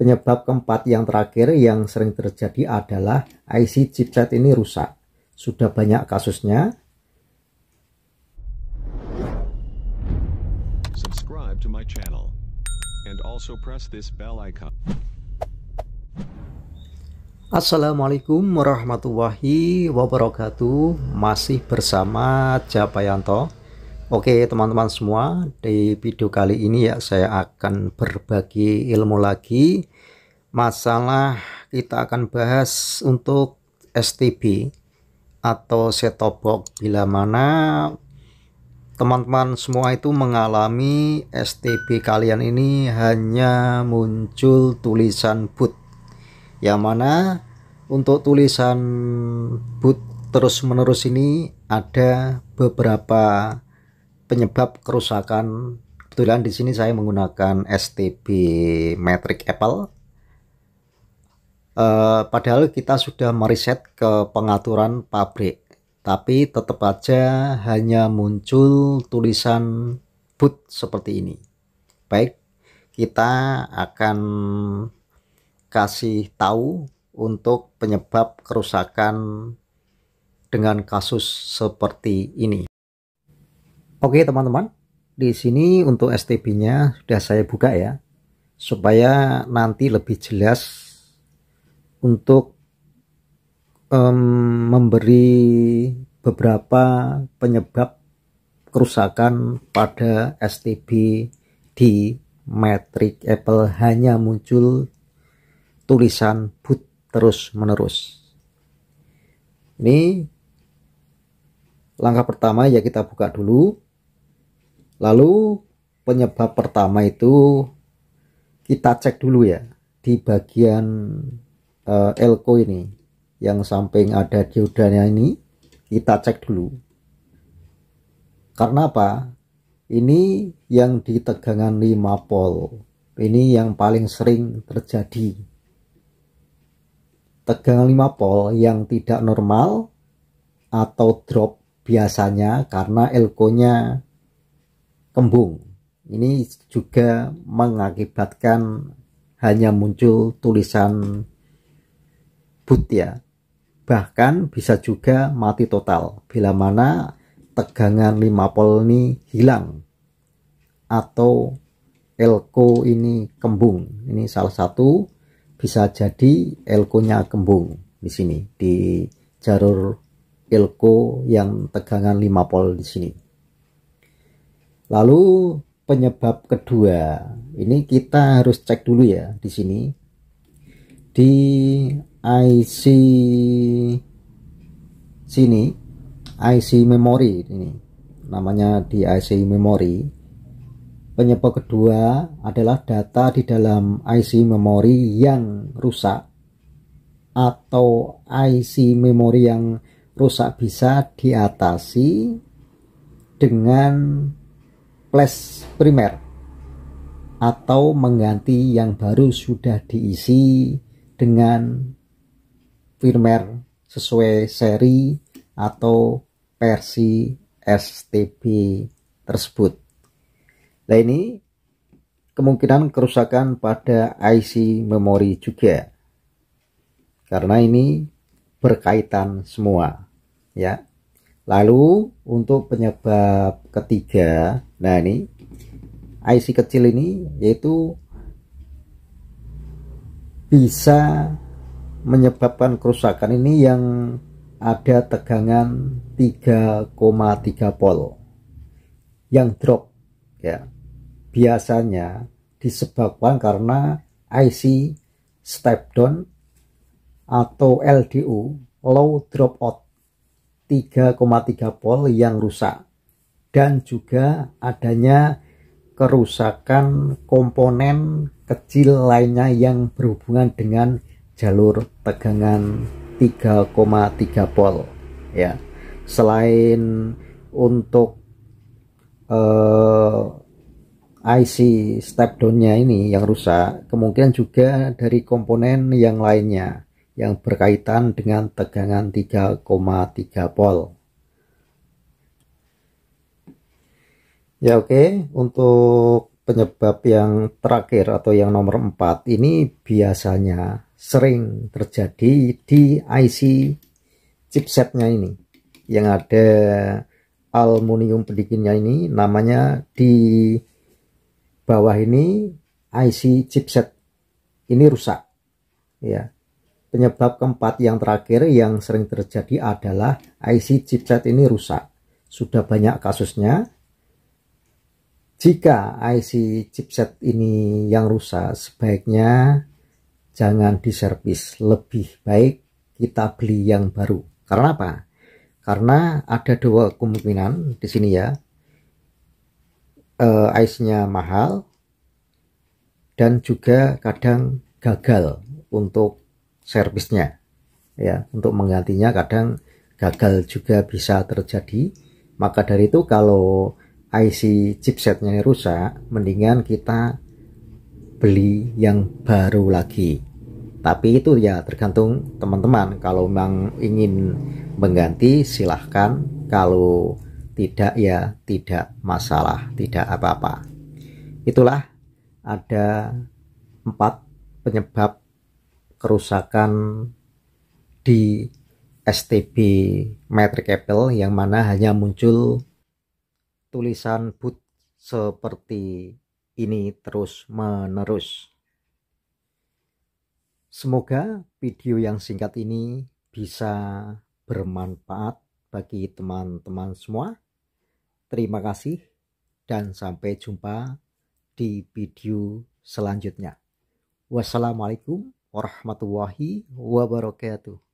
Penyebab keempat yang terakhir yang sering terjadi adalah IC chipset ini rusak. Sudah banyak kasusnya. Subscribe to my channel and also press this bell icon. Assalamualaikum warahmatullahi wabarakatuh. Masih bersama Japayanto. Oke teman-teman semua, di video kali ini ya saya akan berbagi ilmu lagi. Masalah kita akan bahas untuk STB atau set-top box, bila mana teman-teman semua itu mengalami STB kalian ini hanya muncul tulisan boot, yang mana untuk tulisan boot terus menerus ini ada beberapa penyebab kerusakan. Kebetulan di sini saya menggunakan STB Matrix Apple. Padahal kita sudah mereset ke pengaturan pabrik, tapi tetap aja hanya muncul tulisan boot seperti ini. Baik, kita akan kasih tahu untuk penyebab kerusakan dengan kasus seperti ini. Oke teman-teman, di sini untuk STB-nya sudah saya buka ya, supaya nanti lebih jelas untuk memberi beberapa penyebab kerusakan pada STB di Matrix Apple hanya muncul tulisan boot terus menerus. Ini langkah pertama ya, kita buka dulu. Lalu penyebab pertama itu kita cek dulu ya di bagian elko ini, yang samping ada diodanya ini kita cek dulu. Karena apa? Ini yang di tegangan 5 volt. Ini yang paling sering terjadi. Tegangan 5 volt yang tidak normal atau drop biasanya karena elko-nya kembung. Ini juga mengakibatkan hanya muncul tulisan boot ya. Bahkan bisa juga mati total bila mana tegangan 5 volt ini hilang atau elko ini kembung. Ini salah satu, bisa jadi elko-nya kembung di sini, di jalur elko yang tegangan 5 volt di sini. Lalu penyebab kedua, ini kita harus cek dulu ya di sini. Di IC sini, IC memory ini namanya, di IC memory. Penyebab kedua adalah data di dalam IC memory yang rusak, atau IC memory yang rusak bisa diatasi dengan flash primer atau mengganti yang baru sudah diisi dengan firmware sesuai seri atau versi STB tersebut. Nah ini kemungkinan kerusakan pada IC memori juga, karena ini berkaitan semua ya. Lalu untuk penyebab ketiga, nah ini IC kecil ini, yaitu bisa menyebabkan kerusakan ini yang ada tegangan 3,3 volt yang drop ya. Biasanya disebabkan karena IC step down atau LDO, low dropout 3,3 volt yang rusak, dan juga adanya kerusakan komponen kecil lainnya yang berhubungan dengan jalur tegangan 3,3 volt ya. Selain untuk IC step down-nya ini yang rusak, kemungkinan juga dari komponen yang lainnya yang berkaitan dengan tegangan 3,3 volt. Ya oke, untuk penyebab yang terakhir atau yang nomor 4 ini biasanya sering terjadi di IC chipsetnya ini, yang ada aluminium pendinginnya ini, namanya di bawah ini IC chipset ini rusak ya. Penyebab keempat yang terakhir yang sering terjadi adalah IC chipset ini rusak. Sudah banyak kasusnya. Jika IC chipset ini yang rusak, sebaiknya jangan diservis. Lebih baik kita beli yang baru. Karena apa? Karena ada dua kemungkinan di sini ya. IC-nya mahal dan juga kadang gagal untuk servisnya. Ya, untuk menggantinya kadang gagal juga bisa terjadi. Maka dari itu kalau IC chipsetnya rusak, mendingan kita beli yang baru lagi. Tapi itu ya tergantung teman-teman. Kalau memang ingin mengganti silahkan, kalau tidak ya tidak masalah, tidak apa-apa. Itulah ada 4 penyebab kerusakan di STB Matrix Apple, yang mana hanya muncul tulisan boot seperti ini terus menerus. Semoga video yang singkat ini bisa bermanfaat bagi teman-teman semua. Terima kasih dan sampai jumpa di video selanjutnya. Wassalamualaikum warahmatullahi wabarakatuh.